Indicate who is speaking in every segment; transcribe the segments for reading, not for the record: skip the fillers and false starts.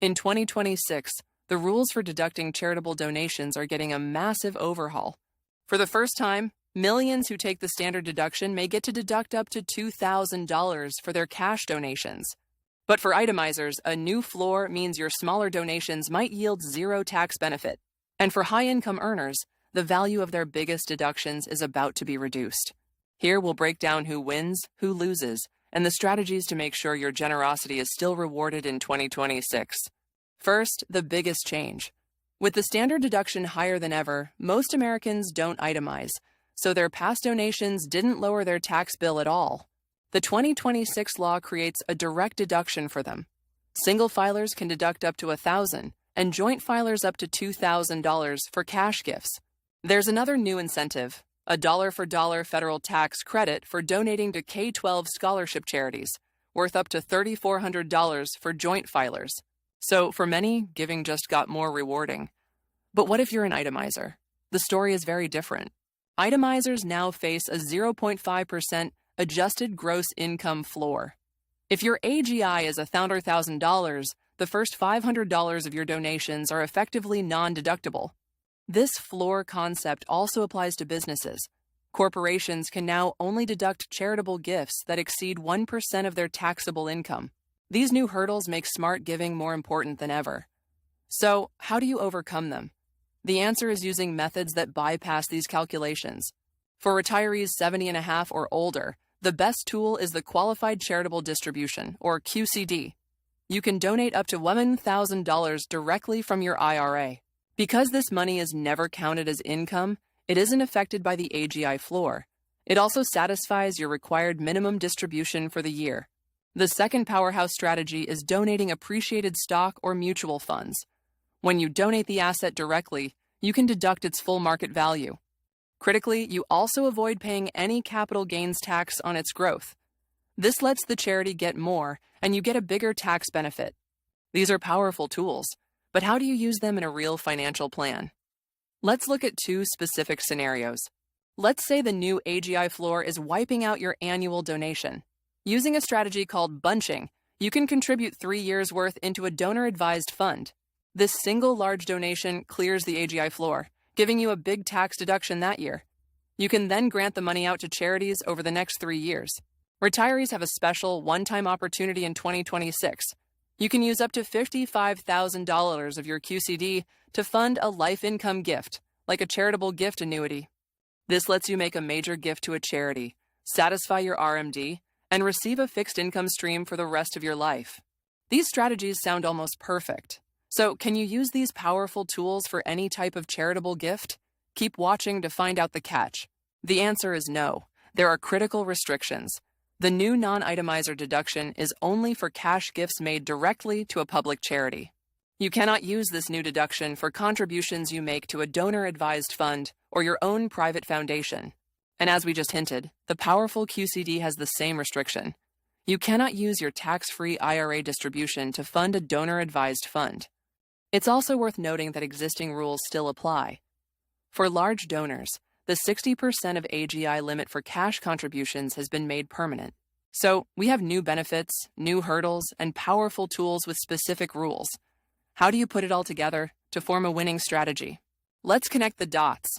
Speaker 1: In 2026, the rules for deducting charitable donations are getting a massive overhaul. For the first time, millions who take the standard deduction may get to deduct up to $2,000 for their cash donations. But for itemizers, a new floor means your smaller donations might yield zero tax benefit. And for high-income earners, the value of their biggest deductions is about to be reduced. Here we'll break down who wins, who loses, and the strategies to make sure your generosity is still rewarded in 2026. First, the biggest change. With the standard deduction higher than ever, most Americans don't itemize, so their past donations didn't lower their tax bill at all. The 2026 law creates a direct deduction for them. Single filers can deduct up to $1,000, and joint filers up to $2,000 for cash gifts. There's another new incentive, a dollar-for-dollar federal tax credit for donating to K-12 scholarship charities, worth up to $3,400 for joint filers. So for many, giving just got more rewarding. But what if you're an itemizer? The story is very different. Itemizers now face a 0.5% adjusted gross income floor. If your AGI is $100,000, the first $500 of your donations are effectively non-deductible. This floor concept also applies to businesses. Corporations can now only deduct charitable gifts that exceed 1% of their taxable income. These new hurdles make smart giving more important than ever. So, how do you overcome them? The answer is using methods that bypass these calculations. For retirees 70 and a half or older, the best tool is the Qualified Charitable Distribution, or QCD. You can donate up to $1,000 directly from your IRA. Because this money is never counted as income, it isn't affected by the AGI floor. It also satisfies your required minimum distribution for the year. The second powerhouse strategy is donating appreciated stock or mutual funds. When you donate the asset directly, you can deduct its full market value. Critically, you also avoid paying any capital gains tax on its growth. This lets the charity get more, and you get a bigger tax benefit. These are powerful tools, but how do you use them in a real financial plan? Let's look at two specific scenarios. Let's say the new AGI floor is wiping out your annual donation. Using a strategy called bunching, you can contribute 3 years' worth into a donor-advised fund. This single large donation clears the AGI floor, giving you a big tax deduction that year. You can then grant the money out to charities over the next 3 years. Retirees have a special one-time opportunity in 2026. You can use up to $55,000 of your QCD to fund a life income gift, like a charitable gift annuity. This lets you make a major gift to a charity, satisfy your RMD, and receive a fixed income stream for the rest of your life. These strategies sound almost perfect. So, can you use these powerful tools for any type of charitable gift? Keep watching to find out the catch. The answer is no. There are critical restrictions. The new non-itemizer deduction is only for cash gifts made directly to a public charity. You cannot use this new deduction for contributions you make to a donor-advised fund or your own private foundation. And as we just hinted, the powerful QCD has the same restriction. You cannot use your tax-free IRA distribution to fund a donor-advised fund. It's also worth noting that existing rules still apply. For large donors, the 60% of AGI limit for cash contributions has been made permanent. So, we have new benefits, new hurdles, and powerful tools with specific rules. How do you put it all together to form a winning strategy? Let's connect the dots.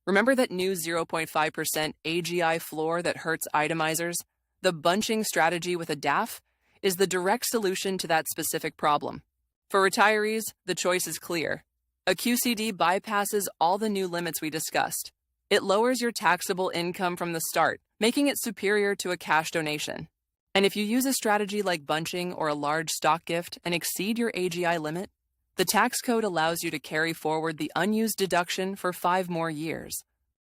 Speaker 1: Remember that new 0.5% AGI floor that hurts itemizers? The bunching strategy with a DAF is the direct solution to that specific problem. For retirees, the choice is clear. A QCD bypasses all the new limits we discussed. It lowers your taxable income from the start, making it superior to a cash donation. And if you use a strategy like bunching or a large stock gift and exceed your AGI limit, the tax code allows you to carry forward the unused deduction for 5 more years.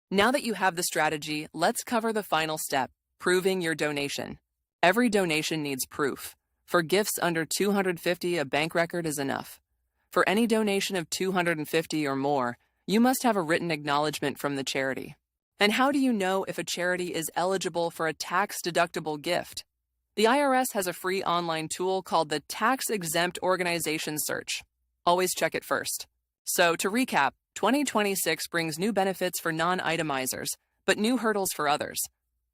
Speaker 1: Now that you have the strategy, let's cover the final step, proving your donation. Every donation needs proof. For gifts under $250, a bank record is enough. For any donation of $250 or more, you must have a written acknowledgement from the charity. And how do you know if a charity is eligible for a tax-deductible gift? The IRS has a free online tool called the Tax Exempt Organization Search. Always check it first. So, to recap, 2026 brings new benefits for non-itemizers, but new hurdles for others.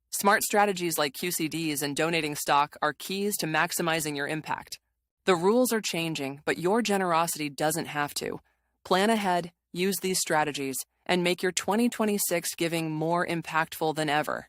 Speaker 1: Smart strategies like QCDs and donating stock are keys to maximizing your impact. The rules are changing, but your generosity doesn't have to. Plan ahead, use these strategies, and make your 2026 giving more impactful than ever.